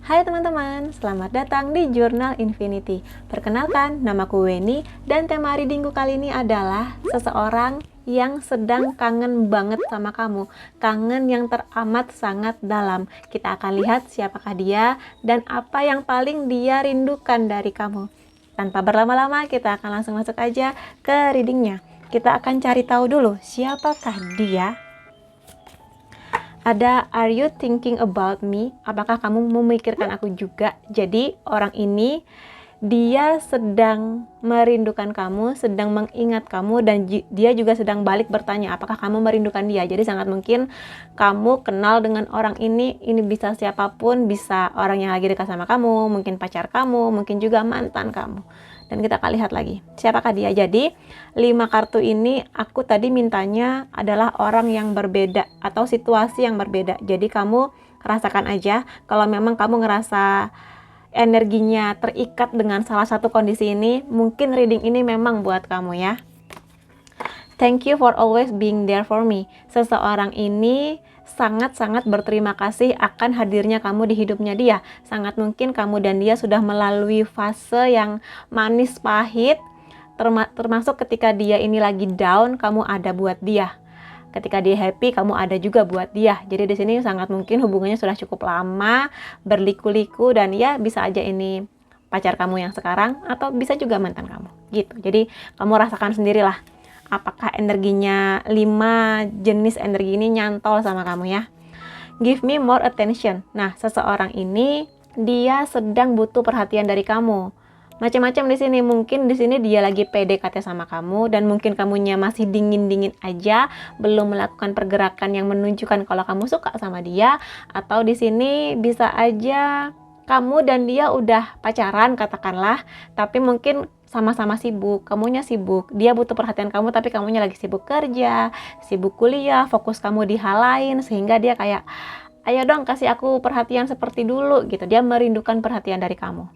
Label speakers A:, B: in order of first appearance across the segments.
A: Hai teman-teman, selamat datang di Jurnal Infinity. Perkenalkan, namaku Weni dan tema readingku kali ini adalah seseorang yang sedang kangen banget sama kamu. Kangen yang teramat sangat dalam. Kita akan lihat siapakah dia dan apa yang paling dia rindukan dari kamu. Tanpa berlama-lama, kita akan langsung masuk aja ke readingnya. Kita akan cari tahu dulu siapakah dia. Ada, are you thinking about me? Apakah kamu memikirkan aku juga? Jadi orang ini dia sedang merindukan kamu, sedang mengingat kamu, dan dia juga sedang balik bertanya apakah kamu merindukan dia. Jadi sangat mungkin kamu kenal dengan orang ini bisa siapapun, bisa orang yang lagi dekat sama kamu, mungkin pacar kamu, mungkin juga mantan kamu. Dan kita akan lihat lagi siapakah dia. Jadi 5 kartu ini aku tadi mintanya adalah orang yang berbeda atau situasi yang berbeda. Jadi kamu rasakan aja kalau memang kamu ngerasa energinya terikat dengan salah satu kondisi ini, mungkin reading ini memang buat kamu ya. Thank you for always being there for me. Seseorang ini sangat-sangat berterima kasih akan hadirnya kamu di hidupnya dia. Sangat mungkin kamu dan dia sudah melalui fase yang manis pahit, termasuk ketika dia ini lagi down, kamu ada buat dia. Ketika dia happy, kamu ada juga buat dia. Jadi di sini sangat mungkin hubungannya sudah cukup lama, berliku-liku, dan ya bisa aja ini pacar kamu yang sekarang atau bisa juga mantan kamu. Gitu. Jadi kamu rasakan sendirilah apakah energinya 5 jenis energi ini nyantol sama kamu ya. Give me more attention. Nah, seseorang ini dia sedang butuh perhatian dari kamu. Macam-macam di sini, mungkin di sini dia lagi PDKT sama kamu dan mungkin kamunya masih dingin-dingin aja, belum melakukan pergerakan yang menunjukkan kalau kamu suka sama dia, atau di sini bisa aja kamu dan dia udah pacaran katakanlah, tapi mungkin sama-sama sibuk, kamunya sibuk, dia butuh perhatian kamu tapi kamunya lagi sibuk kerja, sibuk kuliah, fokus kamu di hal lain, sehingga dia kayak, ayo dong kasih aku perhatian seperti dulu gitu. Dia merindukan perhatian dari kamu.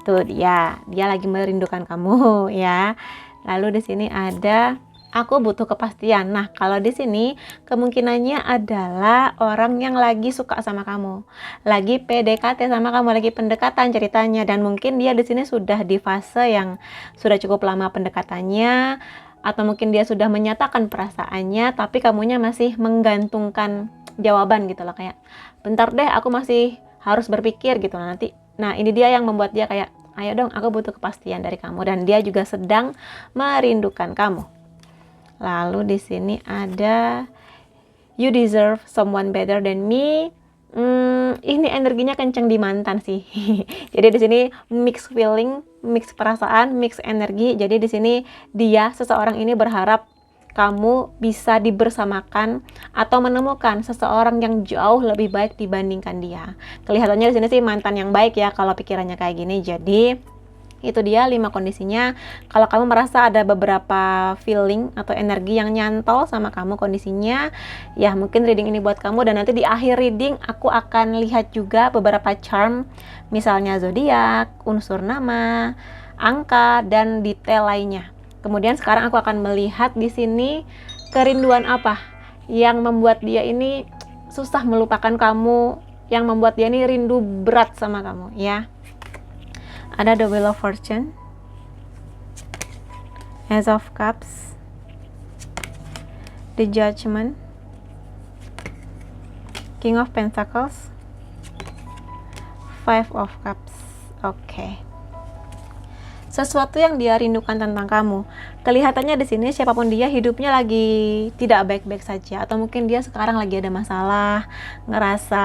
A: Tuh dia lagi merindukan kamu ya. Lalu di sini ada, aku butuh kepastian. Nah, kalau di sini kemungkinannya adalah orang yang lagi suka sama kamu, lagi PDKT sama kamu, lagi pendekatan ceritanya, dan mungkin dia di sini sudah di fase yang sudah cukup lama pendekatannya, atau mungkin dia sudah menyatakan perasaannya, tapi kamunya masih menggantungkan jawaban gitu loh, kayak bentar deh, aku masih harus berpikir gitu nanti. Nah, ini dia yang membuat dia kayak, ayo dong, aku butuh kepastian dari kamu, dan dia juga sedang merindukan kamu. Lalu di sini ada, you deserve someone better than me. Ini energinya kenceng di mantan sih. Jadi di sini mix feeling, mix perasaan, mix energi. Jadi di sini dia, seseorang ini berharap kamu bisa dibersamakan atau menemukan seseorang yang jauh lebih baik dibandingkan dia. Kelihatannya di sini sih mantan yang baik ya kalau pikirannya kayak gini. Jadi itu dia 5 kondisinya. Kalau kamu merasa ada beberapa feeling atau energi yang nyantol sama kamu kondisinya, ya mungkin reading ini buat kamu. Dan nanti di akhir reading aku akan lihat juga beberapa charm, misalnya zodiak, unsur nama, angka, dan detail lainnya. Kemudian sekarang aku akan melihat di sini kerinduan apa yang membuat dia ini susah melupakan kamu, yang membuat dia ini rindu berat sama kamu ya. Ada the Wheel of Fortune, Ace of Cups, the Judgment, King of Pentacles, Five of Cups. Oke. Sesuatu yang dia rindukan tentang kamu. Kelihatannya di sini siapapun dia hidupnya lagi tidak baik-baik saja, atau mungkin dia sekarang lagi ada masalah, ngerasa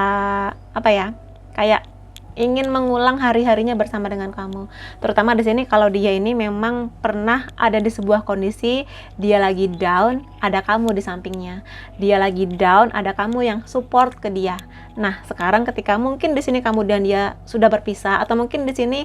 A: apa ya? Kayak ingin mengulang hari-harinya bersama dengan kamu. Terutama di sini kalau dia ini memang pernah ada di sebuah kondisi, dia lagi down, ada kamu di sampingnya. Dia lagi down, ada kamu yang support ke dia. Nah, sekarang ketika mungkin di sini kamu dan dia sudah berpisah, atau mungkin di sini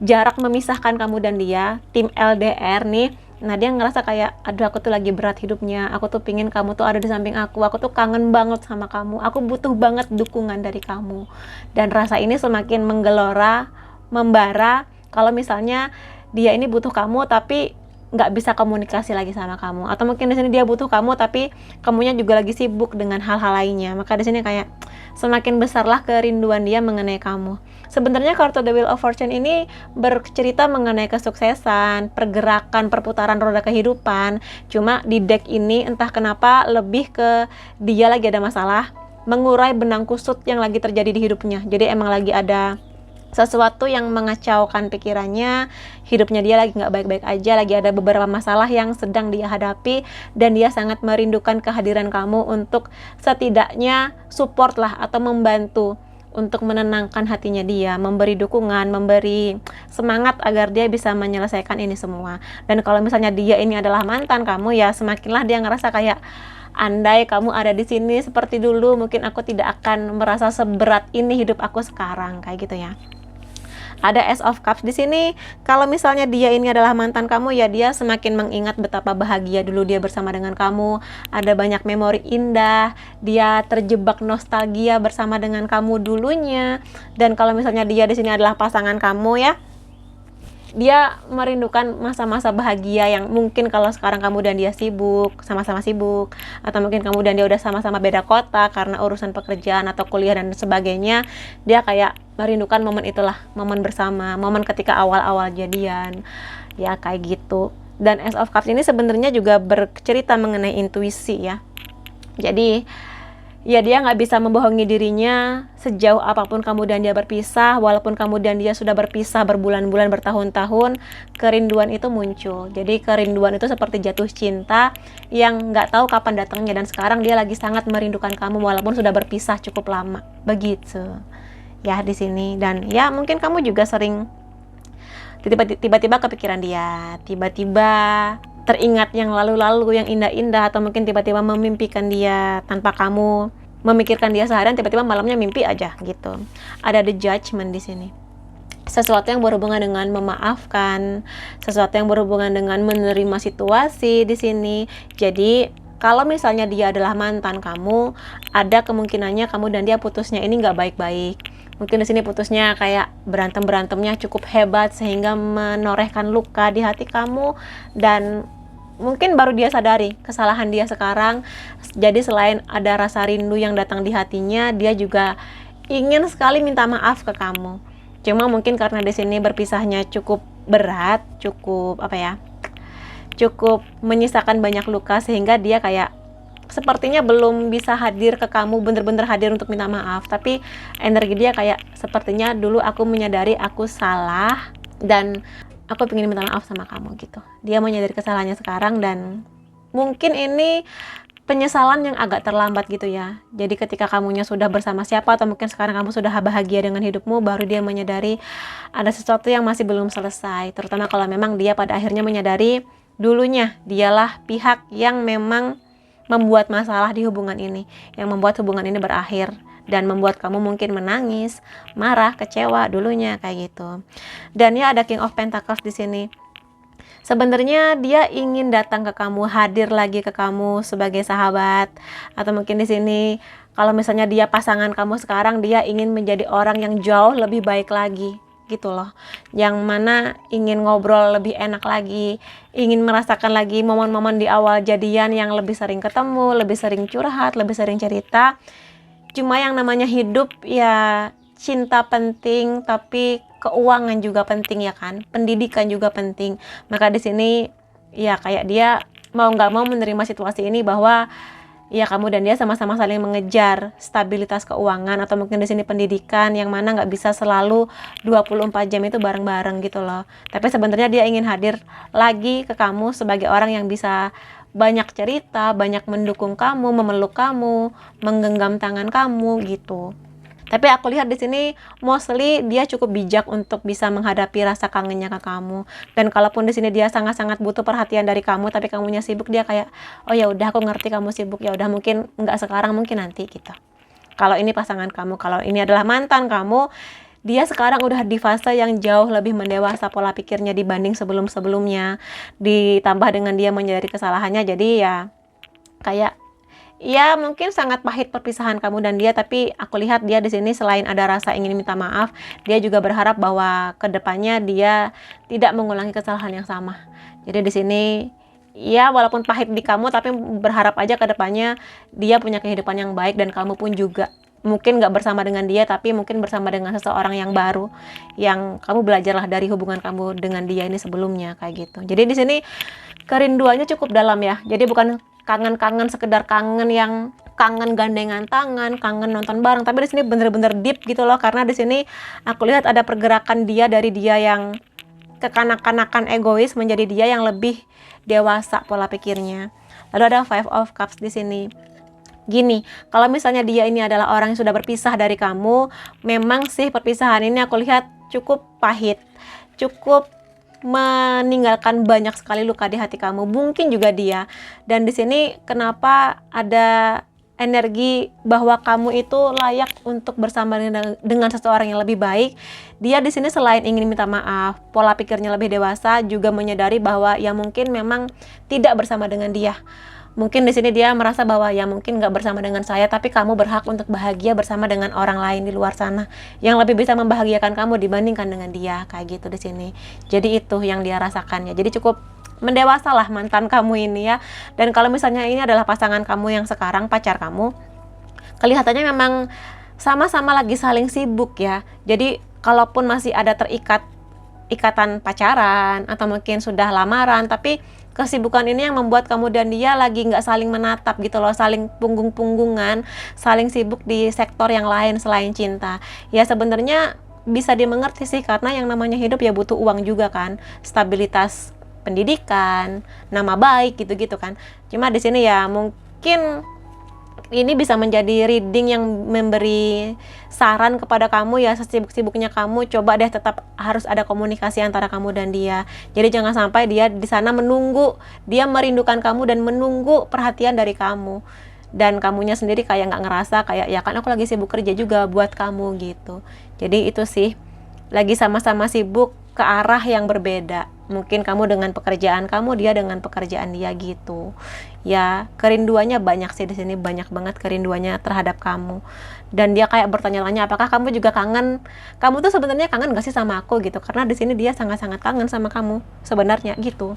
A: jarak memisahkan kamu dan dia, tim LDR nih. Nah, dia ngerasa kayak, aduh aku tuh lagi berat hidupnya, aku tuh pingin kamu tuh ada di samping aku tuh kangen banget sama kamu, aku butuh banget dukungan dari kamu. Dan rasa ini semakin menggelora, membara, kalau misalnya dia ini butuh kamu, tapi nggak bisa komunikasi lagi sama kamu, atau mungkin di sini dia butuh kamu tapi kamunya juga lagi sibuk dengan hal-hal lainnya. Maka di sini kayak semakin besarlah kerinduan dia mengenai kamu. Sebenarnya kartu The Wheel of Fortune ini bercerita mengenai kesuksesan, pergerakan, perputaran roda kehidupan. Cuma di deck ini entah kenapa lebih ke dia lagi ada masalah, mengurai benang kusut yang lagi terjadi di hidupnya. Jadi emang lagi ada sesuatu yang mengacaukan pikirannya, hidupnya dia lagi nggak baik-baik aja, lagi ada beberapa masalah yang sedang dia hadapi, dan dia sangat merindukan kehadiran kamu untuk setidaknya support lah atau membantu untuk menenangkan hatinya dia, memberi dukungan, memberi semangat agar dia bisa menyelesaikan ini semua. Dan kalau misalnya dia ini adalah mantan kamu, ya semakinlah dia ngerasa kayak, andai kamu ada di sini seperti dulu, mungkin aku tidak akan merasa seberat ini hidup aku sekarang, kayak gitu ya. Ada Ace of Cups di sini. Kalau misalnya dia ini adalah mantan kamu, ya dia semakin mengingat betapa bahagia dulu dia bersama dengan kamu. Ada banyak memori indah, dia terjebak nostalgia bersama dengan kamu dulunya. Dan kalau misalnya dia di sini adalah pasangan kamu, ya dia merindukan masa-masa bahagia yang mungkin kalau sekarang kamu dan dia sibuk, sama-sama sibuk, atau mungkin kamu dan dia udah sama-sama beda kota karena urusan pekerjaan atau kuliah dan sebagainya. Dia kayak merindukan momen itulah, momen bersama, momen ketika awal-awal jadian, ya kayak gitu. Dan Ace of Cups ini sebenarnya juga bercerita mengenai intuisi ya. Jadi ya dia nggak bisa membohongi dirinya sejauh apapun kamu dan dia berpisah. Walaupun kamu dan dia sudah berpisah berbulan-bulan, bertahun-tahun, kerinduan itu muncul. Jadi kerinduan itu seperti jatuh cinta yang nggak tahu kapan datangnya, dan sekarang dia lagi sangat merindukan kamu walaupun sudah berpisah cukup lama. Begitu ya di sini. Dan ya mungkin kamu juga sering tiba-tiba kepikiran dia, tiba-tiba teringat yang lalu-lalu, yang indah-indah, atau mungkin tiba-tiba memimpikan dia tanpa kamu memikirkan dia seharian, tiba-tiba malamnya mimpi aja gitu. Ada The Judgment di sini. Sesuatu yang berhubungan dengan memaafkan, sesuatu yang berhubungan dengan menerima situasi di sini. Jadi kalau misalnya dia adalah mantan kamu, ada kemungkinannya kamu dan dia putusnya ini nggak baik-baik. Mungkin di sini putusnya kayak berantemnya cukup hebat sehingga menorehkan luka di hati kamu, dan mungkin baru dia sadari kesalahan dia sekarang. Jadi selain ada rasa rindu yang datang di hatinya, dia juga ingin sekali minta maaf ke kamu. Cuma mungkin karena di sini berpisahnya cukup berat, cukup cukup menyisakan banyak luka, sehingga dia kayak sepertinya belum bisa hadir ke kamu, bener-bener hadir untuk minta maaf. Tapi energi dia kayak sepertinya dulu aku menyadari aku salah dan aku pengen minta maaf sama kamu gitu. Dia menyadari kesalahannya sekarang, dan mungkin ini penyesalan yang agak terlambat gitu ya. Jadi ketika kamunya sudah bersama siapa, atau mungkin sekarang kamu sudah bahagia dengan hidupmu, baru dia menyadari ada sesuatu yang masih belum selesai. Terutama kalau memang dia pada akhirnya menyadari dulunya dialah pihak yang memang membuat masalah di hubungan ini, yang membuat hubungan ini berakhir dan membuat kamu mungkin menangis, marah, kecewa dulunya kayak gitu. Dan ya ada King of Pentacles di sini. Sebenarnya dia ingin datang ke kamu, hadir lagi ke kamu sebagai sahabat, atau mungkin di sini kalau misalnya dia pasangan kamu sekarang, dia ingin menjadi orang yang jauh lebih baik lagi gitu loh, yang mana ingin ngobrol lebih enak lagi, ingin merasakan lagi momen-momen di awal jadian yang lebih sering ketemu, lebih sering curhat, lebih sering cerita. Cuma yang namanya hidup ya, cinta penting, tapi keuangan juga penting ya kan, pendidikan juga penting. Maka di sini ya kayak dia mau nggak mau menerima situasi ini, bahwa ya kamu dan dia sama-sama saling mengejar stabilitas keuangan, atau mungkin di sini pendidikan, yang mana nggak bisa selalu 24 jam itu bareng-bareng gitu loh. Tapi sebenarnya dia ingin hadir lagi ke kamu sebagai orang yang bisa banyak cerita, banyak mendukung kamu, memeluk kamu, menggenggam tangan kamu gitu. Tapi aku lihat di sini mostly dia cukup bijak untuk bisa menghadapi rasa kangennya ke kamu. Dan kalaupun di sini dia sangat-sangat butuh perhatian dari kamu, tapi kamunya sibuk, dia kayak, oh ya udah aku ngerti kamu sibuk, ya udah mungkin nggak sekarang, mungkin nanti gitu. Kalau ini pasangan kamu, kalau ini adalah mantan kamu, dia sekarang udah di fase yang jauh lebih mendewasa pola pikirnya dibanding sebelum-sebelumnya. Ditambah dengan dia menyadari kesalahannya, jadi ya kayak ya mungkin sangat pahit perpisahan kamu dan dia, tapi aku lihat dia di sini selain ada rasa ingin minta maaf, dia juga berharap bahwa kedepannya dia tidak mengulangi kesalahan yang sama. Jadi di sini ya walaupun pahit di kamu, tapi berharap aja kedepannya dia punya kehidupan yang baik dan kamu pun juga. Mungkin nggak bersama dengan dia, tapi mungkin bersama dengan seseorang yang baru, yang kamu belajarlah dari hubungan kamu dengan dia ini sebelumnya kayak gitu. Jadi di sini kerinduannya cukup dalam ya. Jadi bukan kangen-kangen sekedar kangen yang kangen gandengan tangan, kangen nonton bareng, tapi di sini bener-bener deep gitu loh, karena di sini aku lihat ada pergerakan dia dari dia yang kekanak-kanakan egois menjadi dia yang lebih dewasa pola pikirnya. Lalu ada Five of Cups di sini. Gini, kalau misalnya dia ini adalah orang yang sudah berpisah dari kamu, memang sih perpisahan ini aku lihat cukup pahit, cukup meninggalkan banyak sekali luka di hati kamu, mungkin juga dia. Dan di sini kenapa ada energi bahwa kamu itu layak untuk bersama dengan seseorang yang lebih baik. Dia di sini selain ingin minta maaf, pola pikirnya lebih dewasa, juga menyadari bahwa ya mungkin memang tidak bersama dengan dia. Mungkin di sini dia merasa bahwa ya mungkin nggak bersama dengan saya, tapi kamu berhak untuk bahagia bersama dengan orang lain di luar sana yang lebih bisa membahagiakan kamu dibandingkan dengan dia, kayak gitu di sini. Jadi itu yang dia rasakannya. Jadi cukup mendewasalah mantan kamu ini ya. Dan kalau misalnya ini adalah pasangan kamu yang sekarang, pacar kamu, kelihatannya memang sama-sama lagi saling sibuk ya. Jadi kalaupun masih ada ikatan pacaran atau mungkin sudah lamaran, tapi kesibukan ini yang membuat kamu dan dia lagi nggak saling menatap gitu loh, saling punggung-punggungan, saling sibuk di sektor yang lain selain cinta. Ya sebenarnya bisa dimengerti sih, karena yang namanya hidup ya butuh uang juga kan, stabilitas pendidikan, nama baik gitu-gitu kan. Cuma di sini ya mungkin ini bisa menjadi reading yang memberi saran kepada kamu ya, sesibuk-sibuknya kamu, coba deh tetap harus ada komunikasi antara kamu dan dia. Jadi jangan sampai dia di sana menunggu, dia merindukan kamu dan menunggu perhatian dari kamu. Dan kamunya sendiri kayak nggak ngerasa, kayak ya kan aku lagi sibuk kerja juga buat kamu gitu. Jadi itu sih, lagi sama-sama sibuk ke arah yang berbeda. Mungkin kamu dengan pekerjaan kamu, dia dengan pekerjaan dia gitu. Ya, kerinduannya banyak sih di sini, banyak banget kerinduannya terhadap kamu. Dan dia kayak bertanya-tanya, apakah kamu juga kangen? Kamu tuh sebenarnya kangen gak sih sama aku gitu? Karena di sini dia sangat-sangat kangen sama kamu sebenarnya gitu.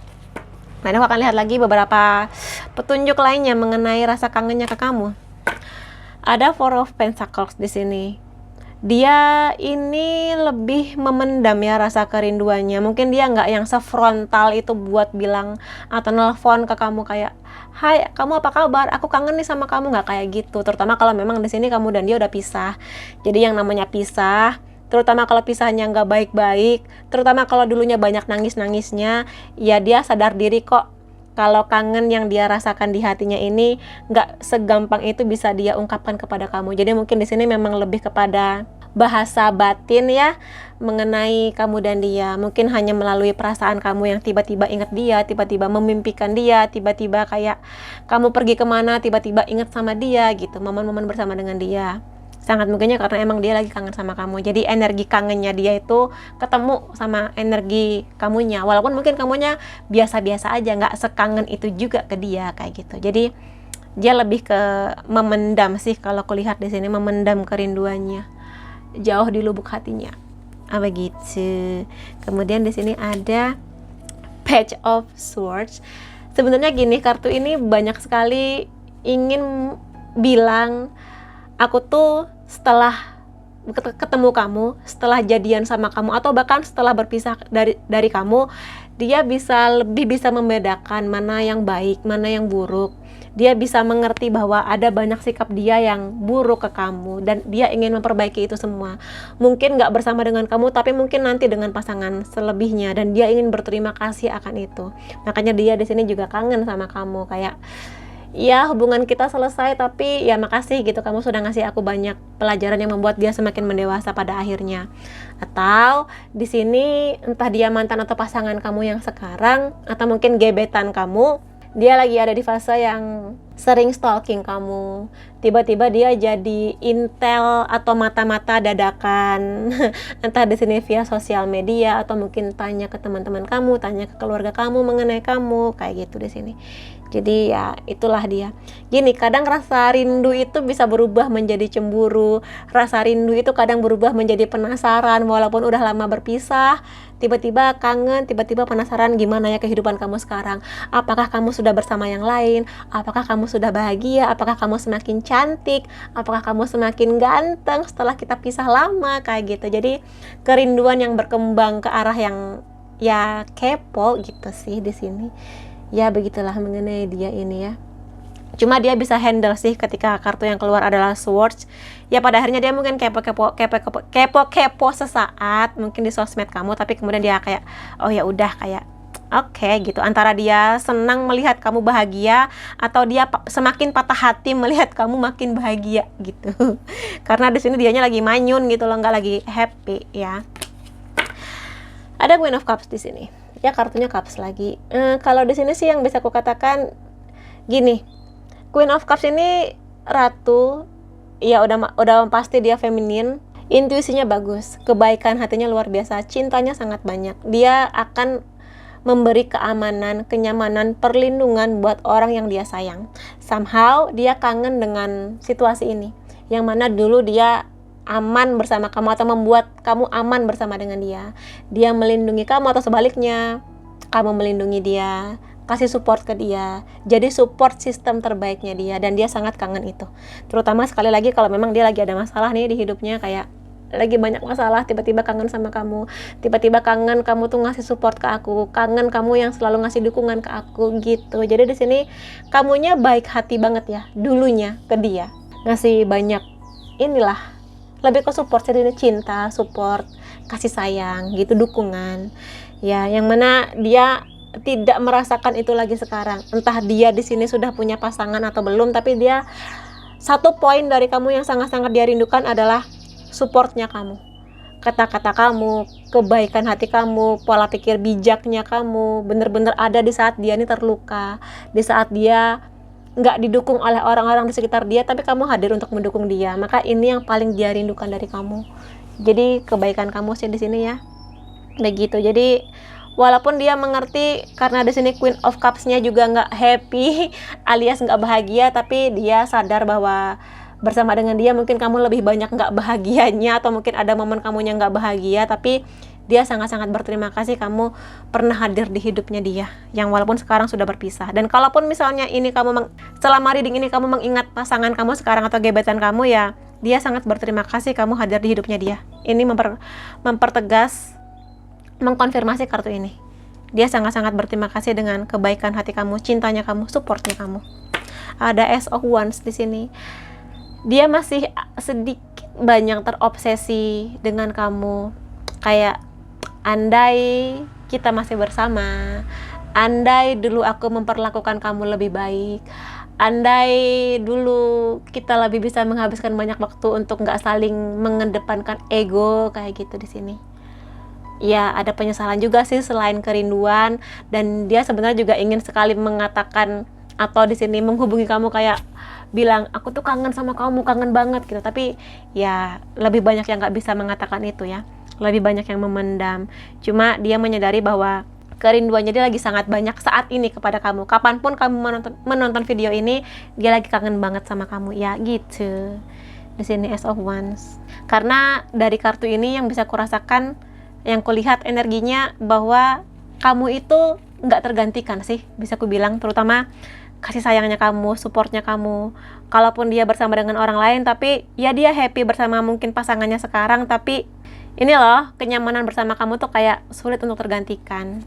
A: Nah, ini aku akan lihat lagi beberapa petunjuk lainnya mengenai rasa kangennya ke kamu. Ada Four of Pentacles di sini. Dia ini lebih memendam ya rasa kerinduannya. Mungkin dia nggak yang sefrontal itu buat bilang atau nelfon ke kamu kayak, hai kamu apa kabar, aku kangen nih sama kamu, nggak kayak gitu. Terutama kalau memang di sini kamu dan dia udah pisah. Jadi yang namanya pisah, terutama kalau pisahnya nggak baik-baik, terutama kalau dulunya banyak nangis-nangisnya, ya dia sadar diri kok kalau kangen yang dia rasakan di hatinya ini nggak segampang itu bisa dia ungkapkan kepada kamu. Jadi mungkin di sini memang lebih kepada bahasa batin ya mengenai kamu dan dia. Mungkin hanya melalui perasaan kamu yang tiba-tiba ingat dia, tiba-tiba memimpikan dia, tiba-tiba kayak kamu pergi kemana tiba-tiba ingat sama dia gitu, momen-momen bersama dengan dia. Sangat mungkinnya karena emang dia lagi kangen sama kamu. Jadi energi kangennya dia itu ketemu sama energi kamunya. Walaupun mungkin kamunya biasa-biasa aja, nggak sekangen itu juga ke dia kayak gitu. Jadi dia lebih ke memendam sih kalau kulihat di sini, memendam kerinduannya jauh di lubuk hatinya. Apa gitu. Kemudian di sini ada Page of Swords. Sebenarnya gini, kartu ini banyak sekali ingin bilang, aku tuh setelah ketemu kamu, setelah jadian sama kamu, atau bahkan setelah berpisah dari kamu, dia lebih bisa membedakan mana yang baik, mana yang buruk. Dia bisa mengerti bahwa ada banyak sikap dia yang buruk ke kamu, dan dia ingin memperbaiki itu semua. Mungkin nggak bersama dengan kamu, tapi mungkin nanti dengan pasangan selebihnya, dan dia ingin berterima kasih akan itu. Makanya dia di sini juga kangen sama kamu, kayak ya hubungan kita selesai, tapi ya makasih gitu, kamu sudah ngasih aku banyak pelajaran yang membuat dia semakin mendewasa pada akhirnya. Atau di sini entah dia mantan atau pasangan kamu yang sekarang, atau mungkin gebetan kamu, dia lagi ada di fase yang sering stalking kamu, tiba-tiba dia jadi intel atau mata-mata dadakan. Entah di sini via sosial media atau mungkin tanya ke teman-teman kamu, tanya ke keluarga kamu mengenai kamu, kayak gitu di sini. Jadi ya itulah dia. Gini, kadang rasa rindu itu bisa berubah menjadi cemburu. Rasa rindu itu kadang berubah menjadi penasaran walaupun udah lama berpisah. Tiba-tiba kangen, tiba-tiba penasaran gimana ya kehidupan kamu sekarang. Apakah kamu sudah bersama yang lain? Apakah kamu sudah bahagia? Apakah kamu semakin cantik? Apakah kamu semakin ganteng setelah kita pisah lama? Kayak gitu. Jadi kerinduan yang berkembang ke arah yang ya kepo gitu sih di sini. Ya begitulah mengenai dia ini ya. Cuma dia bisa handle sih ketika kartu yang keluar adalah Swords. Ya pada akhirnya dia mungkin kepo sesaat mungkin di sosmed kamu, tapi kemudian dia kayak oh ya udah kayak oke, gitu. Antara dia senang melihat kamu bahagia atau dia semakin patah hati melihat kamu makin bahagia gitu. Karena di sini dianya lagi manyun gitu loh, nggak lagi happy ya. Ada Queen of Cups di sini. Ya kartunya Cups lagi. Kalau di sini sih yang bisa aku katakan gini, Queen of Cups ini ratu, ya udah pasti dia feminin, intuisinya bagus, kebaikan hatinya luar biasa, cintanya sangat banyak. Dia akan memberi keamanan, kenyamanan, perlindungan buat orang yang dia sayang. Somehow dia kangen dengan situasi ini, yang mana dulu dia aman bersama kamu atau membuat kamu aman bersama dengan dia. Dia melindungi kamu atau sebaliknya, kamu melindungi dia, kasih support ke dia. Jadi support sistem terbaiknya dia, dan dia sangat kangen itu. Terutama sekali lagi kalau memang dia lagi ada masalah nih di hidupnya, kayak lagi banyak masalah, tiba-tiba kangen sama kamu, tiba-tiba kangen kamu tuh ngasih support ke aku, kangen kamu yang selalu ngasih dukungan ke aku gitu. Jadi di sini kamunya baik hati banget ya dulunya ke dia, ngasih banyak inilah, lebih ke support, jadi cinta, support, kasih sayang gitu, dukungan ya, yang mana dia tidak merasakan itu lagi sekarang. Entah dia di sini sudah punya pasangan atau belum, tapi dia satu poin dari kamu yang sangat-sangat dia rindukan adalah supportnya kamu, kata-kata kamu, kebaikan hati kamu, pola pikir bijaknya kamu, bener-bener ada di saat dia ini terluka, di saat dia nggak didukung oleh orang-orang di sekitar dia, tapi kamu hadir untuk mendukung dia. Maka ini yang paling dia rindukan dari kamu. Jadi kebaikan kamu sih di sini ya, begitu. Jadi walaupun dia mengerti karena di sini Queen of Cups-nya juga nggak happy alias nggak bahagia, tapi dia sadar bahwa bersama dengan dia mungkin kamu lebih banyak nggak bahagianya, atau mungkin ada momen kamunya nggak bahagia, tapi dia sangat-sangat berterima kasih kamu pernah hadir di hidupnya dia, yang walaupun sekarang sudah berpisah. Dan kalaupun misalnya ini kamu selama reading ini kamu mengingat pasangan kamu sekarang atau gebetan kamu, ya dia sangat berterima kasih kamu hadir di hidupnya dia. Ini mempertegas, mengkonfirmasi kartu ini. Dia sangat-sangat berterima kasih dengan kebaikan hati kamu, cintanya kamu, supportnya kamu. Ada Ace of Wands di sini. Dia masih sedikit banyak terobsesi dengan kamu. Kayak andai kita masih bersama, andai dulu aku memperlakukan kamu lebih baik, andai dulu kita lebih bisa menghabiskan banyak waktu untuk nggak saling mengedepankan ego, kayak gitu di sini. Ya ada penyesalan juga sih selain kerinduan, dan dia sebenarnya juga ingin sekali mengatakan atau di sini menghubungi kamu, kayak bilang aku tuh kangen sama kamu, kangen banget gitu. Tapi ya lebih banyak yang nggak bisa mengatakan itu ya, lebih banyak yang memendam. Cuma dia menyadari bahwa kerinduannya dia lagi sangat banyak saat ini kepada kamu. Kapanpun kamu menonton video ini, dia lagi kangen banget sama kamu ya gitu. Di sini Ace of Wands. Karena dari kartu ini yang bisa kurasakan, yang kulihat energinya bahwa kamu itu nggak tergantikan sih, bisa ku bilang. Terutama kasih sayangnya kamu, supportnya kamu. Kalaupun dia bersama dengan orang lain, tapi ya dia happy bersama mungkin pasangannya sekarang, tapi ini loh, kenyamanan bersama kamu tuh kayak sulit untuk tergantikan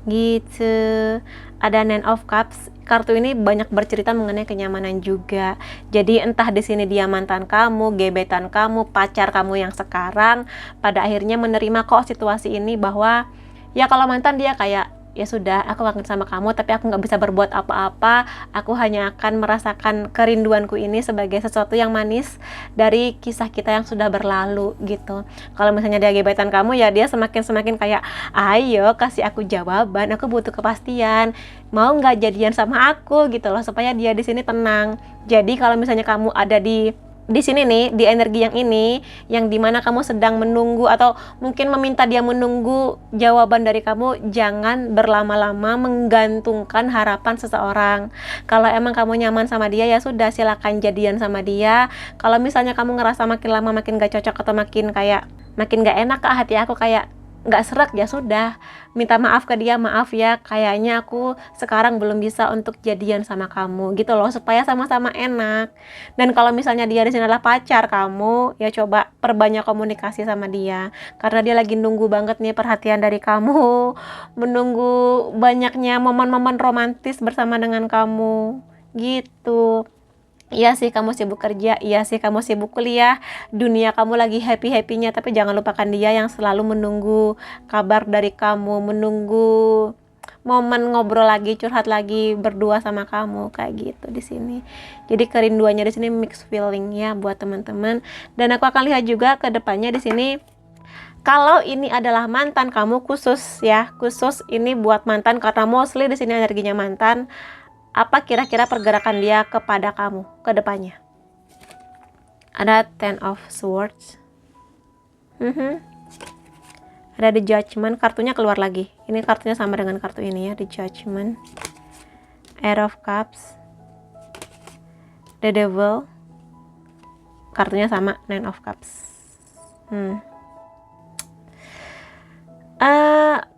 A: gitu. Ada Nine of Cups. Kartu ini banyak bercerita mengenai kenyamanan juga. Jadi entah di sini dia mantan kamu, gebetan kamu, pacar kamu yang sekarang, pada akhirnya menerima kok situasi ini, bahwa ya kalau mantan dia kayak ya sudah, aku kangen sama kamu, tapi aku nggak bisa berbuat apa-apa. Aku hanya akan merasakan kerinduanku ini sebagai sesuatu yang manis dari kisah kita yang sudah berlalu gitu. Kalau misalnya dia gebetan kamu, ya dia semakin kayak, ayo kasih aku jawaban, aku butuh kepastian, mau nggak jadian sama aku gitu loh, supaya dia di sini tenang. Jadi kalau misalnya kamu ada di sini nih, di energi yang ini, yang dimana kamu sedang menunggu atau mungkin meminta dia menunggu jawaban dari kamu, jangan berlama-lama menggantungkan harapan seseorang. Kalau emang kamu nyaman sama dia, ya sudah, silakan jadian sama dia. Kalau misalnya kamu ngerasa makin lama makin gak cocok atau makin gak enak ke hati aku, kayak nggak serak, ya sudah, minta maaf ke dia, maaf ya, kayaknya aku sekarang belum bisa untuk jadian sama kamu gitu loh, supaya sama-sama enak. Dan kalau misalnya dia di sini adalah pacar kamu, ya coba perbanyak komunikasi sama dia, karena dia lagi nunggu banget nih perhatian dari kamu, menunggu banyaknya momen-momen romantis bersama dengan kamu gitu. Iya sih kamu sibuk kerja, iya sih kamu sibuk kuliah, dunia kamu lagi happy-happynya, tapi jangan lupakan dia yang selalu menunggu kabar dari kamu, menunggu momen ngobrol lagi, curhat lagi berdua sama kamu, kayak gitu di sini. Jadi kerinduannya di sini mixed feeling ya buat teman-teman. Dan aku akan lihat juga ke depannya di sini. Kalau ini adalah mantan kamu, khusus ini buat mantan, karena mostly di sini energinya mantan. Apa kira-kira pergerakan dia kepada kamu ke depannya? Ada Ten of Swords. Ada The Judgment, kartunya keluar lagi. Ini kartunya sama dengan kartu ini ya, The Judgment. Air of Cups. The Devil. Kartunya sama, Nine of Cups.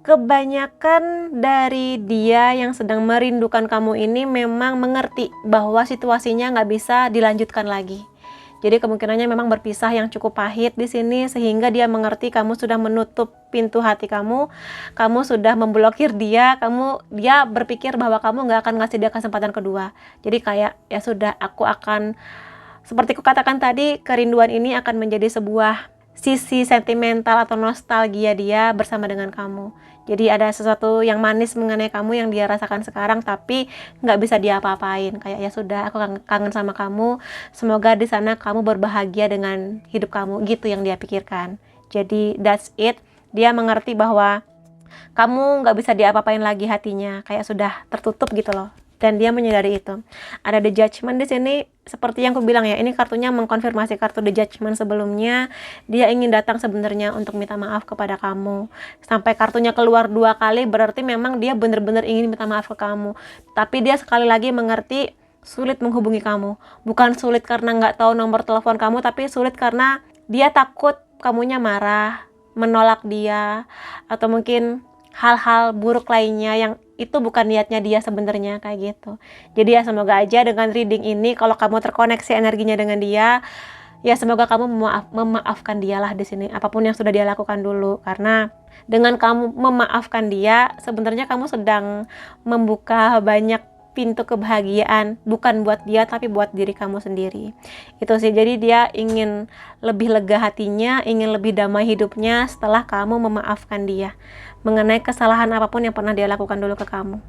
A: Kebanyakan dari dia yang sedang merindukan kamu ini memang mengerti bahwa situasinya nggak bisa dilanjutkan lagi. Jadi kemungkinannya memang berpisah yang cukup pahit di sini, sehingga dia mengerti kamu sudah menutup pintu hati kamu sudah memblokir dia, dia berpikir bahwa kamu nggak akan ngasih dia kesempatan kedua. Jadi kayak, ya sudah, aku akan, seperti ku katakan tadi, kerinduan ini akan menjadi sebuah sisi sentimental atau nostalgia dia bersama dengan kamu. Jadi ada sesuatu yang manis mengenai kamu yang dia rasakan sekarang, tapi nggak bisa dia apa-apain. Kayak, ya sudah, aku kangen sama kamu, semoga di sana kamu berbahagia dengan hidup kamu, gitu yang dia pikirkan. Jadi that's it, dia mengerti bahwa kamu nggak bisa diapa-apain lagi hatinya, kayak sudah tertutup gitu loh. Dan dia menyadari itu. Ada The Judgment di sini, seperti yang aku bilang ya, ini kartunya mengkonfirmasi kartu The Judgment sebelumnya. Dia ingin datang sebenarnya untuk minta maaf kepada kamu. Sampai kartunya keluar 2 kali, berarti memang dia benar-benar ingin minta maaf ke kamu. Tapi dia sekali lagi mengerti sulit menghubungi kamu. Bukan sulit karena nggak tahu nomor telepon kamu, tapi sulit karena dia takut kamunya marah, menolak dia, atau mungkin hal-hal buruk lainnya yang itu bukan niatnya dia sebenarnya, kayak gitu. Jadi ya semoga aja dengan reading ini, kalau kamu terkoneksi energinya dengan dia, ya semoga kamu memaafkan dia lah di sini, apapun yang sudah dia lakukan dulu. Karena dengan kamu memaafkan dia, sebenarnya kamu sedang membuka banyak pintu kebahagiaan, bukan buat dia tapi buat diri kamu sendiri. Itu sih, jadi dia ingin lebih lega hatinya, ingin lebih damai hidupnya setelah kamu memaafkan dia mengenai kesalahan apapun yang pernah dia lakukan dulu ke kamu,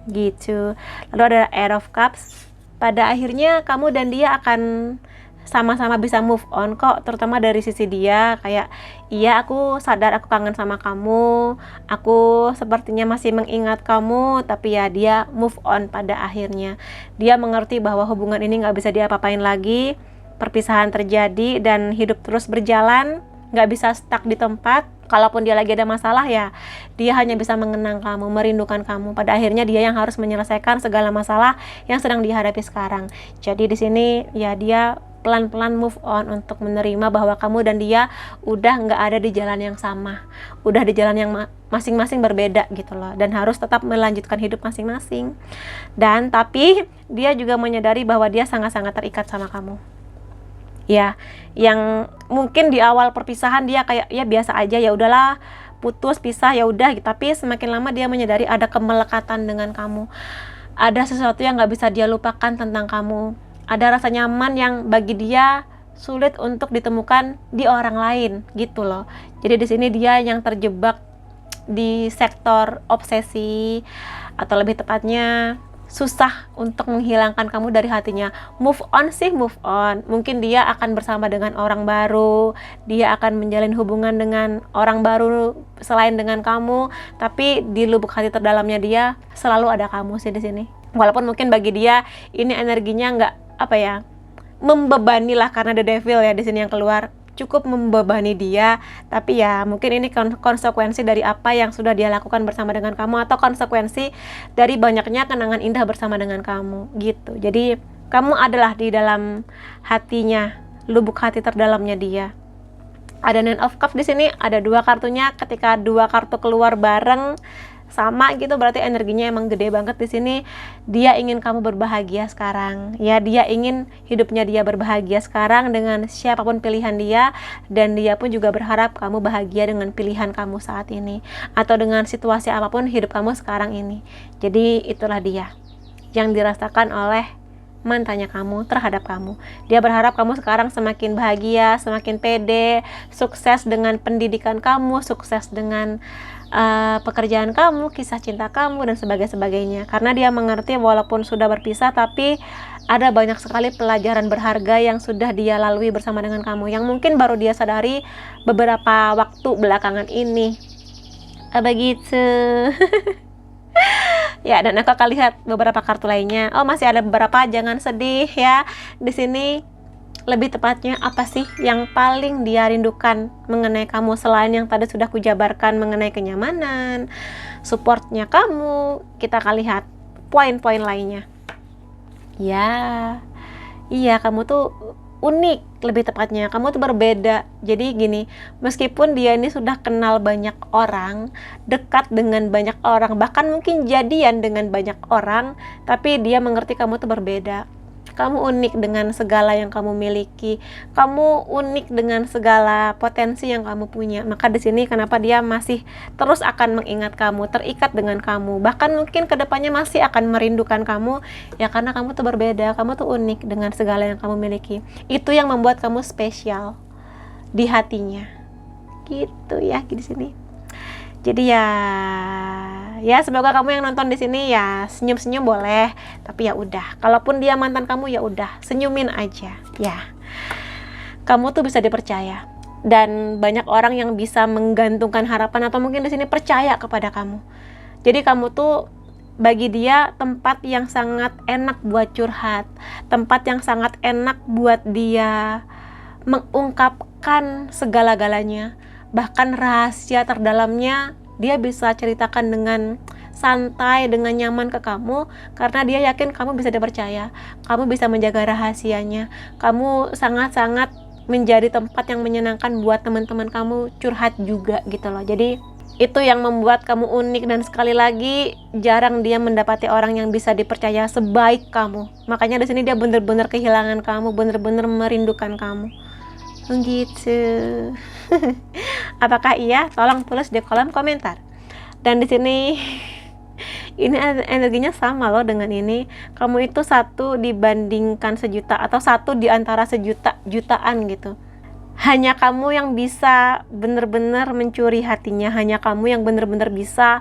A: gitu. Lalu ada Air of Cups. Pada akhirnya kamu dan dia akan sama-sama bisa move on kok, terutama dari sisi dia. Kayak, iya, aku sadar aku kangen sama kamu, aku sepertinya masih mengingat kamu, tapi ya dia move on pada akhirnya. Dia mengerti bahwa hubungan ini gak bisa diapa-apain lagi, perpisahan terjadi dan hidup terus berjalan, gak bisa stuck di tempat. Kalaupun dia lagi ada masalah, ya dia hanya bisa mengenang kamu, merindukan kamu. Pada akhirnya dia yang harus menyelesaikan segala masalah yang sedang dihadapi sekarang. Jadi di sini ya dia pelan-pelan move on untuk menerima bahwa kamu dan dia udah nggak ada di jalan yang sama, udah di jalan yang masing-masing berbeda gitu loh, dan harus tetap melanjutkan hidup masing-masing. Dan tapi dia juga menyadari bahwa dia sangat-sangat terikat sama kamu. Ya, yang mungkin di awal perpisahan dia kayak, ya biasa aja, ya udahlah, putus, pisah, ya udah. Tapi semakin lama dia menyadari ada kemelekatan dengan kamu, ada sesuatu yang nggak bisa dia lupakan tentang kamu, ada rasa nyaman yang bagi dia sulit untuk ditemukan di orang lain gitu loh. Jadi di sini dia yang terjebak di sektor obsesi, atau lebih tepatnya susah untuk menghilangkan kamu dari hatinya. Move on sih move on, mungkin dia akan bersama dengan orang baru, dia akan menjalin hubungan dengan orang baru selain dengan kamu, tapi di lubuk hati terdalamnya dia selalu ada kamu sih di sini. Walaupun mungkin bagi dia ini energinya nggak membebani lah, karena the devil ya di sini yang keluar, cukup membebani dia, tapi ya mungkin ini konsekuensi dari apa yang sudah dia lakukan bersama dengan kamu, atau konsekuensi dari banyaknya kenangan indah bersama dengan kamu gitu. Jadi kamu adalah di dalam hatinya, lubuk hati terdalamnya dia. Ada Nine of Cups di sini, ada 2 kartunya. Ketika 2 kartu keluar bareng sama gitu, berarti energinya emang gede banget di sini. Dia ingin kamu berbahagia sekarang ya, dia ingin hidupnya dia berbahagia sekarang dengan siapapun pilihan dia, dan dia pun juga berharap kamu bahagia dengan pilihan kamu saat ini, atau dengan situasi apapun hidup kamu sekarang ini. Jadi itulah dia yang dirasakan oleh mantannya kamu terhadap kamu. Dia berharap kamu sekarang semakin bahagia, semakin pede, sukses dengan pendidikan kamu, sukses dengan pekerjaan kamu, kisah cinta kamu, dan sebagainya. Karena dia mengerti walaupun sudah berpisah, tapi ada banyak sekali pelajaran berharga yang sudah dia lalui bersama dengan kamu, yang mungkin baru dia sadari beberapa waktu belakangan ini. Begitu. Ya, dan aku akan lihat beberapa kartu lainnya. Oh, masih ada beberapa, jangan sedih ya. Di sini lebih tepatnya apa sih yang paling dia rindukan mengenai kamu, selain yang tadi sudah kujabarkan mengenai kenyamanan, supportnya kamu. Kita akan lihat poin-poin lainnya. Ya, iya, kamu tuh unik, lebih tepatnya kamu tuh berbeda. Jadi gini, meskipun dia ini sudah kenal banyak orang, dekat dengan banyak orang, bahkan mungkin jadian dengan banyak orang, tapi dia mengerti kamu tuh berbeda. Kamu unik dengan segala yang kamu miliki, kamu unik dengan segala potensi yang kamu punya. Maka di sini kenapa dia masih terus akan mengingat kamu, terikat dengan kamu, bahkan mungkin kedepannya masih akan merindukan kamu, ya karena kamu tuh berbeda, kamu tuh unik dengan segala yang kamu miliki. Itu yang membuat kamu spesial di hatinya, gitu ya di sini. Jadi ya semoga kamu yang nonton di sini ya senyum-senyum boleh, tapi ya udah, kalaupun dia mantan kamu ya udah senyumin aja ya. Kamu tuh bisa dipercaya, dan banyak orang yang bisa menggantungkan harapan atau mungkin di sini percaya kepada kamu. Jadi kamu tuh bagi dia tempat yang sangat enak buat curhat, tempat yang sangat enak buat dia mengungkapkan segala-galanya. Bahkan rahasia terdalamnya dia bisa ceritakan dengan santai, dengan nyaman ke kamu, karena dia yakin kamu bisa dipercaya, kamu bisa menjaga rahasianya, kamu sangat-sangat menjadi tempat yang menyenangkan buat teman-teman kamu curhat juga gitu loh. Jadi itu yang membuat kamu unik, dan sekali lagi jarang dia mendapati orang yang bisa dipercaya sebaik kamu. Makanya di sini dia bener-bener kehilangan kamu, bener-bener merindukan kamu. Gitu. Apakah iya? Tolong tulis di kolom komentar. Dan di sini ini energinya sama loh dengan ini. Kamu itu 1 dibandingkan sejuta, atau 1 di antara jutaan gitu. Hanya kamu yang bisa benar-benar mencuri hatinya, hanya kamu yang benar-benar bisa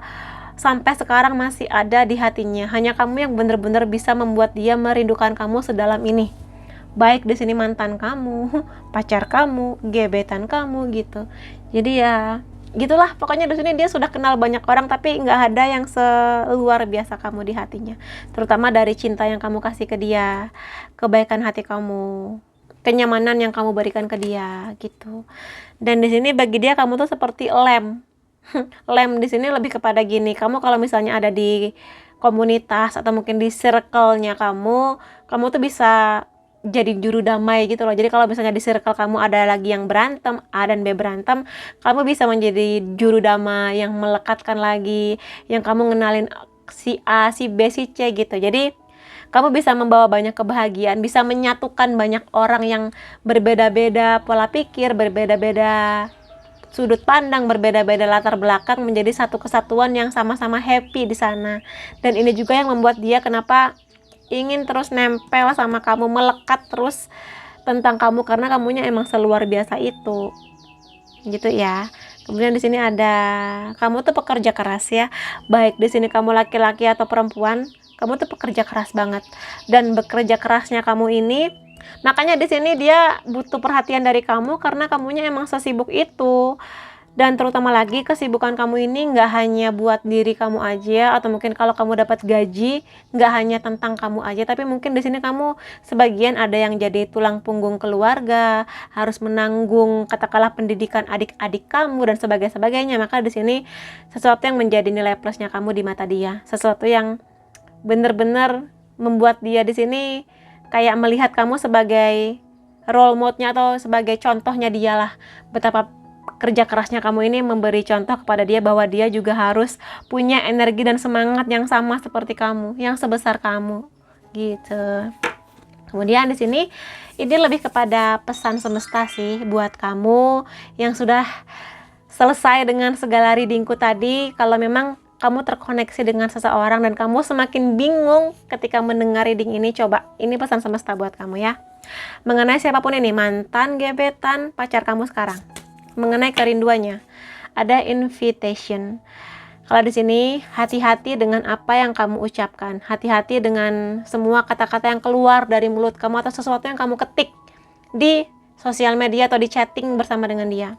A: sampai sekarang masih ada di hatinya. Hanya kamu yang benar-benar bisa membuat dia merindukan kamu sedalam ini. Baik di sini mantan kamu, pacar kamu, gebetan kamu gitu. Jadi ya gitulah, pokoknya di sini dia sudah kenal banyak orang, tapi nggak ada yang seluar biasa kamu di hatinya. Terutama dari cinta yang kamu kasih ke dia, kebaikan hati kamu, kenyamanan yang kamu berikan ke dia gitu. Dan di sini bagi dia kamu tuh seperti lem. Lem di sini lebih kepada gini, kamu kalau misalnya ada di komunitas atau mungkin di circle-nya kamu tuh bisa jadi juru damai gitu loh. Jadi kalau misalnya di circle kamu ada lagi yang berantem, A dan B berantem, kamu bisa menjadi juru damai yang melekatkan lagi, yang kamu ngenalin si A, si B, si C gitu. Jadi kamu bisa membawa banyak kebahagiaan, bisa menyatukan banyak orang yang berbeda-beda pola pikir, berbeda-beda sudut pandang, berbeda-beda latar belakang, menjadi satu kesatuan yang sama-sama happy di sana. Dan ini juga yang membuat dia kenapa ingin terus nempel sama kamu, melekat terus tentang kamu, karena kamunya emang seluar biasa itu gitu ya. Kemudian di sini ada kamu tuh pekerja keras ya. Baik di sini kamu laki-laki atau perempuan, kamu tuh pekerja keras banget. Dan bekerja kerasnya kamu ini, makanya di sini dia butuh perhatian dari kamu karena kamunya emang sesibuk itu. Dan terutama lagi kesibukan kamu ini nggak hanya buat diri kamu aja, atau mungkin kalau kamu dapat gaji nggak hanya tentang kamu aja, tapi mungkin di sini kamu sebagian ada yang jadi tulang punggung keluarga, harus menanggung katakanlah pendidikan adik-adik kamu dan sebagainya. Maka di sini sesuatu yang menjadi nilai plusnya kamu di mata dia, sesuatu yang benar-benar membuat dia di sini kayak melihat kamu sebagai role model-nya atau sebagai contohnya dialah, betapa kerja kerasnya kamu ini memberi contoh kepada dia bahwa dia juga harus punya energi dan semangat yang sama seperti kamu, yang sebesar kamu gitu. Kemudian di sini ini lebih kepada pesan semesta sih buat kamu yang sudah selesai dengan segala readingku tadi. Kalau memang kamu terkoneksi dengan seseorang dan kamu semakin bingung ketika mendengar reading ini, coba ini pesan semesta buat kamu ya. Mengenai siapapun ini, mantan, gebetan, pacar kamu sekarang, mengenai kerinduannya, ada invitation. Kalau di sini hati-hati dengan apa yang kamu ucapkan, hati-hati dengan semua kata-kata yang keluar dari mulut kamu atau sesuatu yang kamu ketik di sosial media atau di chatting bersama dengan dia.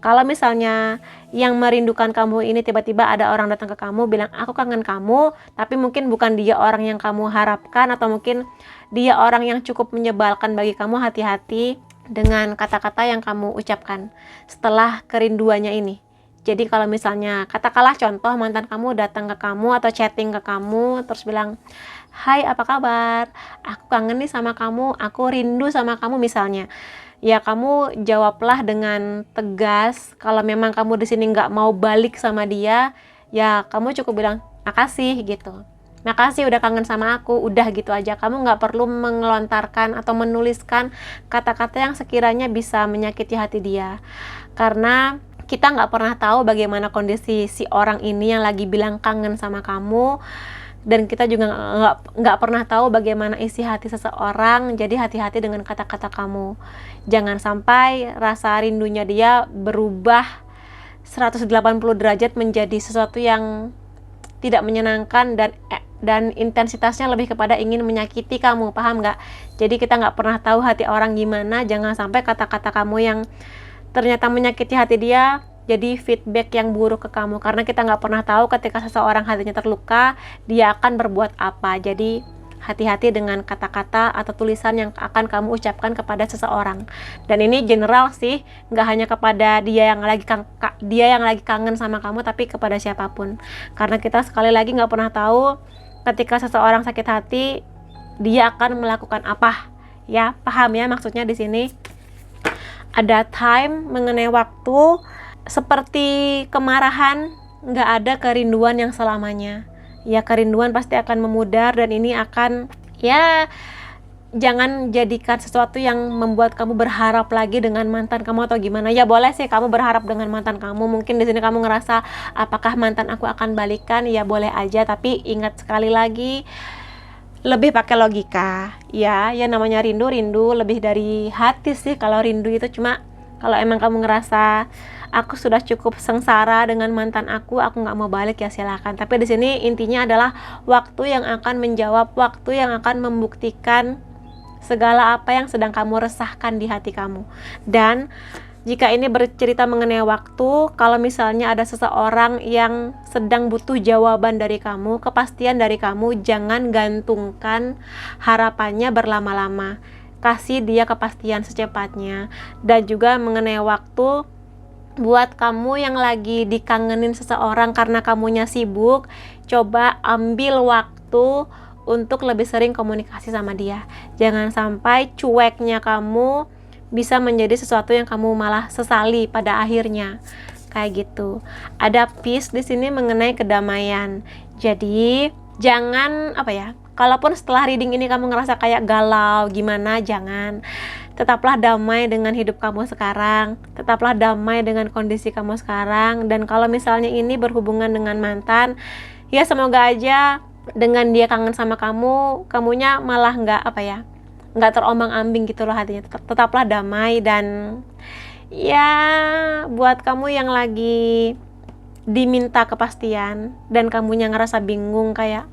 A: Kalau misalnya yang merindukan kamu ini tiba-tiba ada orang datang ke kamu bilang aku kangen kamu, tapi mungkin bukan dia orang yang kamu harapkan atau mungkin dia orang yang cukup menyebalkan bagi kamu, hati-hati dengan kata-kata yang kamu ucapkan setelah kerinduannya ini. Jadi kalau misalnya katakanlah contoh mantan kamu datang ke kamu atau chatting ke kamu terus bilang, "Hai, apa kabar? Aku kangen nih sama kamu, aku rindu sama kamu," misalnya. Ya kamu jawablah dengan tegas. Kalau memang kamu di sini nggak mau balik sama dia, ya kamu cukup bilang, "Makasih," gitu. "Makasih udah kangen sama aku," udah gitu aja. Kamu nggak perlu mengelontarkan atau menuliskan kata-kata yang sekiranya bisa menyakiti hati dia. Karena kita nggak pernah tahu bagaimana kondisi si orang ini yang lagi bilang kangen sama kamu, dan kita juga nggak pernah tahu bagaimana isi hati seseorang. Jadi hati-hati dengan kata-kata kamu. Jangan sampai rasa rindunya dia berubah 180 derajat menjadi sesuatu yang tidak menyenangkan dan intensitasnya lebih kepada ingin menyakiti kamu, paham nggak? Jadi kita nggak pernah tahu hati orang gimana. Jangan sampai kata-kata kamu yang ternyata menyakiti hati dia jadi feedback yang buruk ke kamu, karena kita nggak pernah tahu ketika seseorang hatinya terluka dia akan berbuat apa. Jadi hati-hati dengan kata-kata atau tulisan yang akan kamu ucapkan kepada seseorang. Dan ini general sih, nggak hanya kepada dia yang lagi kangen sama kamu, tapi kepada siapapun. Karena kita sekali lagi nggak pernah tahu ketika seseorang sakit hati dia akan melakukan apa. Ya, paham ya maksudnya di sini? Ada time mengenai waktu, seperti kemarahan, nggak ada kerinduan yang selamanya. Ya kerinduan pasti akan memudar dan ini akan, ya jangan jadikan sesuatu yang membuat kamu berharap lagi dengan mantan kamu atau gimana. Ya boleh sih kamu berharap dengan mantan kamu. Mungkin di sini kamu ngerasa apakah mantan aku akan balikan? Ya boleh aja, tapi ingat sekali lagi, lebih pakai logika ya namanya rindu lebih dari hati sih. Kalau rindu itu cuma kalau emang kamu ngerasa aku sudah cukup sengsara dengan mantan aku nggak mau balik, ya silakan. Tapi di sini intinya adalah waktu yang akan menjawab, waktu yang akan membuktikan segala apa yang sedang kamu resahkan di hati kamu. Dan jika ini bercerita mengenai waktu, kalau misalnya ada seseorang yang sedang butuh jawaban dari kamu, kepastian dari kamu, jangan gantungkan harapannya berlama-lama. Kasih dia kepastian secepatnya. Dan juga mengenai waktu, buat kamu yang lagi dikangenin seseorang karena kamunya sibuk, coba ambil waktu untuk lebih sering komunikasi sama dia. Jangan sampai cueknya kamu bisa menjadi sesuatu yang kamu malah sesali pada akhirnya. Kayak gitu. Ada peace di sini mengenai kedamaian. Jadi jangan kalaupun setelah reading ini kamu ngerasa kayak galau gimana, jangan. Tetaplah damai dengan hidup kamu sekarang. Tetaplah damai dengan kondisi kamu sekarang. Dan kalau misalnya ini berhubungan dengan mantan, ya semoga aja dengan dia kangen sama kamu, kamunya malah nggak terombang-ambing gitu loh hatinya. Tetaplah damai dan Ya, buat kamu yang lagi diminta kepastian dan kamunya ngerasa bingung kayak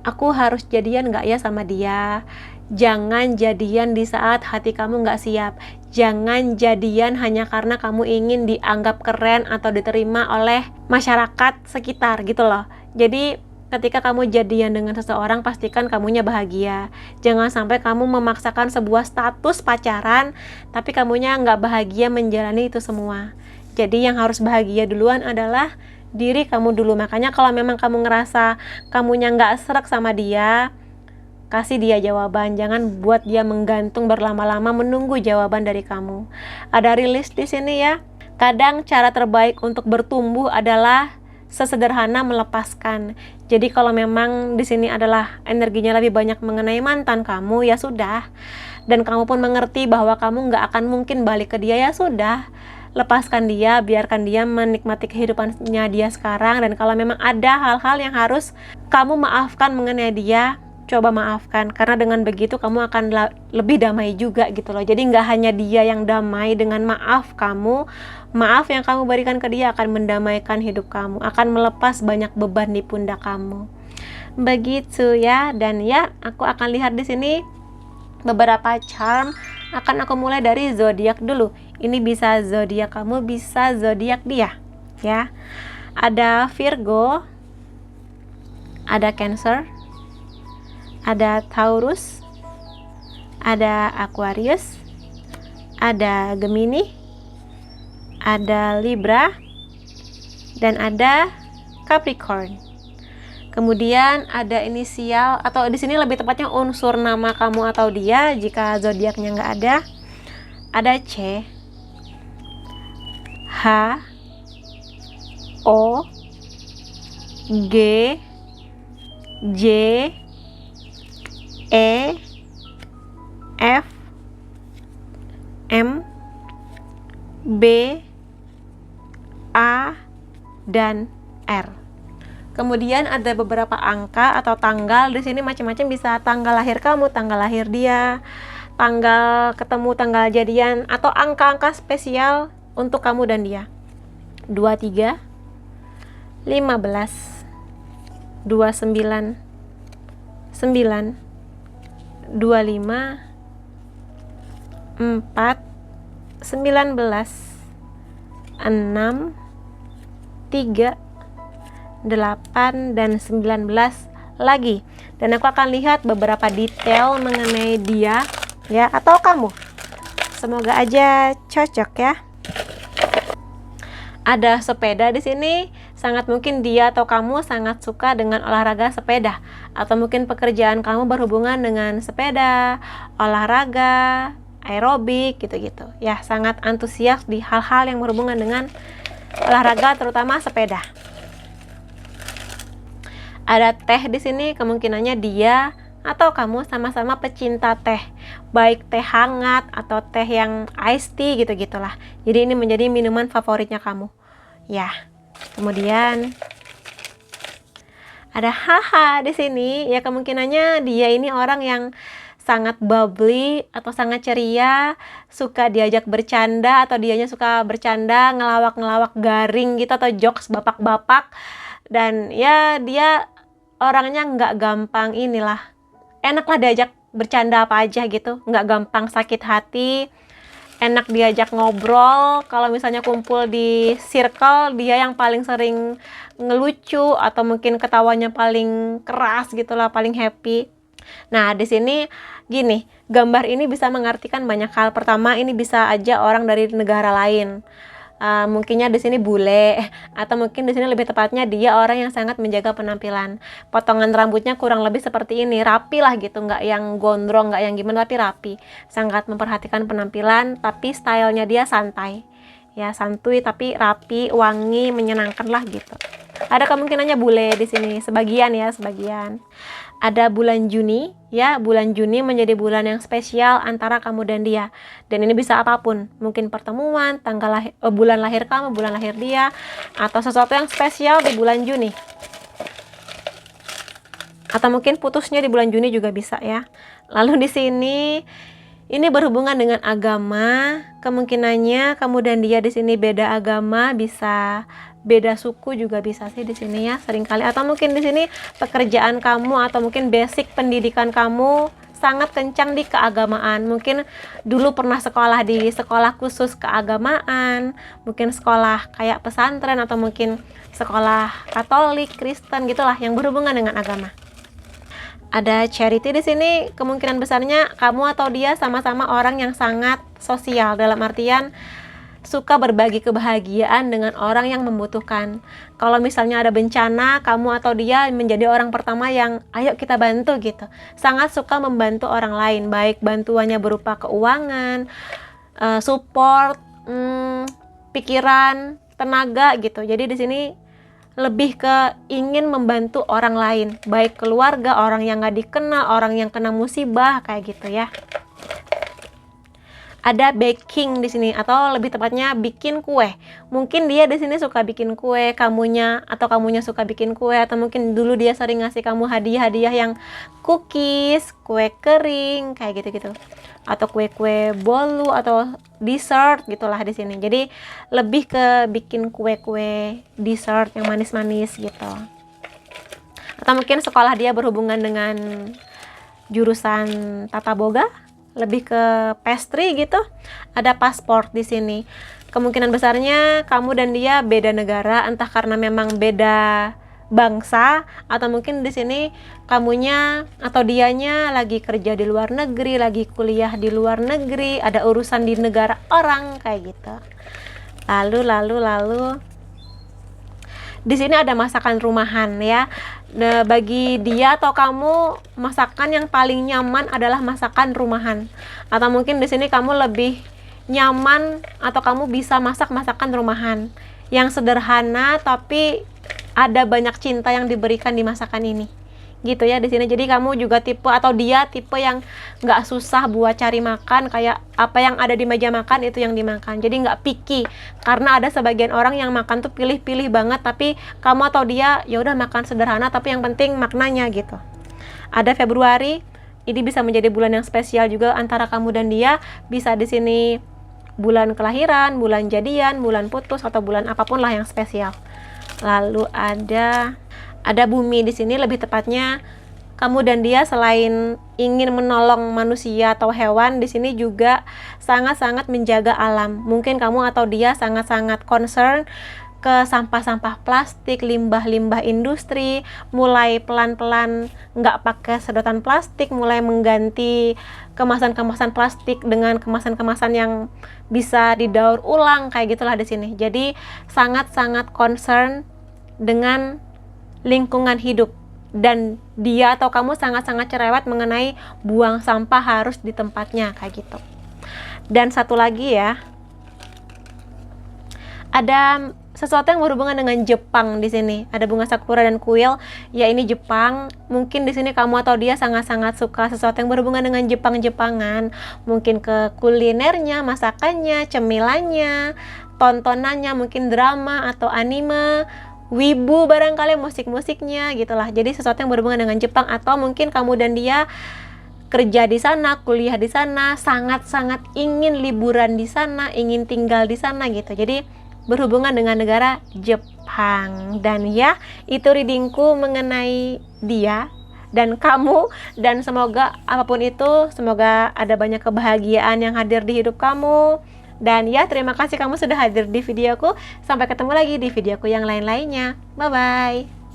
A: aku harus jadian nggak ya sama dia. Jangan jadian di saat hati kamu nggak siap. Jangan jadian hanya karena kamu ingin dianggap keren atau diterima oleh masyarakat sekitar gitu loh. Jadi ketika kamu jadian dengan seseorang, pastikan kamunya bahagia. Jangan sampai kamu memaksakan sebuah status pacaran tapi kamunya nggak bahagia menjalani itu semua. Jadi yang harus bahagia duluan adalah diri kamu dulu. Makanya kalau memang kamu ngerasa kamunya nggak srek sama dia, kasih dia jawaban. Jangan buat dia menggantung berlama-lama menunggu jawaban dari kamu. Ada rilis di sini ya. Kadang cara terbaik untuk bertumbuh adalah sesederhana melepaskan. Jadi kalau memang di sini adalah energinya lebih banyak mengenai mantan kamu, ya sudah. Dan kamu pun mengerti bahwa kamu nggak akan mungkin balik ke dia, ya sudah. Lepaskan dia, biarkan dia menikmati kehidupannya dia sekarang. Dan kalau memang ada hal-hal yang harus kamu maafkan mengenai dia, coba maafkan, karena dengan begitu kamu akan lebih damai juga gitu loh. Jadi nggak hanya dia yang damai dengan maaf kamu, maaf yang kamu berikan ke dia akan mendamaikan hidup kamu, akan melepas banyak beban di pundak kamu. Begitu ya. Dan ya, aku akan lihat di sini beberapa charm. Akan aku mulai dari zodiak dulu. Ini bisa zodiak kamu, bisa zodiak dia ya. Ada Virgo, ada Cancer, ada Taurus, ada Aquarius, ada Gemini, ada Libra, dan ada Capricorn. Kemudian ada inisial atau di sini lebih tepatnya unsur nama kamu atau dia jika zodiaknya nggak ada. Ada C, H, O, G, J, E, F, M, B, A, dan R. Kemudian ada beberapa angka atau tanggal di sini macam-macam, bisa tanggal lahir kamu, tanggal lahir dia, tanggal ketemu, tanggal jadian, atau angka-angka spesial untuk kamu dan dia. 23, 15, 29, 9, 25, 4, 19, 6, 3, 8, dan 19 lagi. Dan aku akan lihat beberapa detail mengenai dia ya, atau kamu. Semoga aja cocok ya. Ada sepeda di sini. Sangat mungkin dia atau kamu sangat suka dengan olahraga sepeda, atau mungkin pekerjaan kamu berhubungan dengan sepeda, olahraga, aerobik gitu-gitu. Ya, sangat antusias di hal-hal yang berhubungan dengan olahraga, terutama sepeda. Ada teh di sini, kemungkinannya dia atau kamu sama-sama pecinta teh, baik teh hangat atau teh yang iced tea gitu-gitulah. Jadi ini menjadi minuman favoritnya kamu. Ya. Kemudian ada haha di sini, ya kemungkinannya dia ini orang yang sangat bubbly atau sangat ceria, suka diajak bercanda atau dianya suka bercanda, ngelawak-ngelawak garing gitu atau jokes bapak-bapak. Dan ya dia orangnya nggak gampang inilah, enaklah diajak bercanda apa aja gitu, nggak gampang sakit hati, enak diajak ngobrol. Kalau misalnya kumpul di circle, dia yang paling sering ngelucu atau mungkin ketawanya paling keras gitulah, paling happy. Nah, di sini gini, gambar ini bisa mengartikan banyak hal. Pertama, ini bisa aja orang dari negara lain. Mungkinnya di sini bule, atau mungkin di sini lebih tepatnya dia orang yang sangat menjaga penampilan. Potongan rambutnya kurang lebih seperti ini, rapi lah gitu, nggak yang gondrong, nggak yang gimana, tapi rapi. Sangat memperhatikan penampilan, tapi stylenya dia santai, ya santuy tapi rapi, wangi, menyenangkan lah gitu. Ada kemungkinannya bule di sini, sebagian ya, sebagian. Ada bulan Juni, ya bulan Juni menjadi bulan yang spesial antara kamu dan dia. Dan ini bisa apapun, mungkin pertemuan, tanggal lahir, bulan lahir kamu, bulan lahir dia, atau sesuatu yang spesial di bulan Juni. Atau mungkin putusnya di bulan Juni juga bisa ya. Lalu di sini Ini berhubungan dengan agama. Kemungkinannya kamu dan dia di sini beda agama, bisa beda suku juga bisa sih di sini ya, seringkali. Atau mungkin di sini pekerjaan kamu atau mungkin basic pendidikan kamu sangat kencang di keagamaan. Mungkin dulu pernah sekolah di sekolah khusus keagamaan, mungkin sekolah kayak pesantren atau mungkin sekolah Katolik, Kristen gitulah yang berhubungan dengan agama. Ada charity di sini, kemungkinan besarnya kamu atau dia sama-sama orang yang sangat sosial, dalam artian suka berbagi kebahagiaan dengan orang yang membutuhkan. Kalau misalnya ada bencana, kamu atau dia menjadi orang pertama yang ayo kita bantu gitu. Sangat suka membantu orang lain, baik bantuannya berupa keuangan, support, pikiran, tenaga gitu. Jadi di sini lebih ke ingin membantu orang lain, baik keluarga, orang yang gak dikenal, orang yang kena musibah kayak gitu ya. Ada baking di sini, atau lebih tepatnya bikin kue. Mungkin dia di sini suka bikin kue, kamunya suka bikin kue, atau mungkin dulu dia sering ngasih kamu hadiah-hadiah yang cookies, kue kering kayak gitu-gitu, atau kue-kue bolu atau dessert gitulah di sini. Jadi lebih ke bikin kue-kue dessert yang manis-manis gitu. Atau mungkin sekolah dia berhubungan dengan jurusan tata boga, lebih ke pastry gitu. Ada paspor di sini. Kemungkinan besarnya kamu dan dia beda negara, entah karena memang beda bangsa, atau mungkin di sini kamunya atau dianya lagi kerja di luar negeri, lagi kuliah di luar negeri, ada urusan di negara orang kayak gitu. Lalu di sini ada masakan rumahan ya. Nah, bagi dia atau kamu, masakan yang paling nyaman adalah masakan rumahan. Atau mungkin di sini kamu lebih nyaman atau kamu bisa masak masakan rumahan yang sederhana tapi ada banyak cinta yang diberikan di masakan ini. Gitu ya di sini. Jadi kamu juga tipe atau dia tipe yang nggak susah buat cari makan, kayak apa yang ada di meja makan itu yang dimakan. Jadi nggak picky, karena ada sebagian orang yang makan tuh pilih-pilih banget, tapi kamu atau dia ya udah makan sederhana tapi yang penting maknanya gitu. Ada Februari, ini bisa menjadi bulan yang spesial juga antara kamu dan dia. Bisa di sini bulan kelahiran, bulan jadian, bulan putus, atau bulan apapun lah yang spesial. Lalu ada bumi di sini, lebih tepatnya kamu dan dia selain ingin menolong manusia atau hewan, di sini juga sangat-sangat menjaga alam. Mungkin kamu atau dia sangat-sangat concern ke sampah-sampah plastik, limbah-limbah industri, mulai pelan-pelan nggak pakai sedotan plastik, mulai mengganti kemasan-kemasan plastik dengan kemasan-kemasan yang bisa didaur ulang kayak gitulah di sini. Jadi sangat-sangat concern dengan lingkungan hidup, dan dia atau kamu sangat-sangat cerewet mengenai buang sampah harus di tempatnya kayak gitu. Dan satu lagi ya, ada sesuatu yang berhubungan dengan Jepang di sini. Ada bunga sakura dan kuil. Ya ini Jepang. Mungkin di sini kamu atau dia sangat-sangat suka sesuatu yang berhubungan dengan Jepang-Jepangan. Mungkin ke kulinernya, masakannya, cemilannya, tontonannya, mungkin drama atau anime, wibu barangkali, musik-musiknya gitulah. Jadi sesuatu yang berhubungan dengan Jepang, atau mungkin kamu dan dia kerja di sana, kuliah di sana, sangat-sangat ingin liburan di sana, ingin tinggal di sana gitu. Jadi berhubungan dengan negara Jepang. Dan ya, itu readingku mengenai dia dan kamu, dan semoga apapun itu, semoga ada banyak kebahagiaan yang hadir di hidup kamu. Dan ya, terima kasih kamu sudah hadir di videoku. Sampai ketemu lagi di videoku yang lain-lainnya. Bye-bye.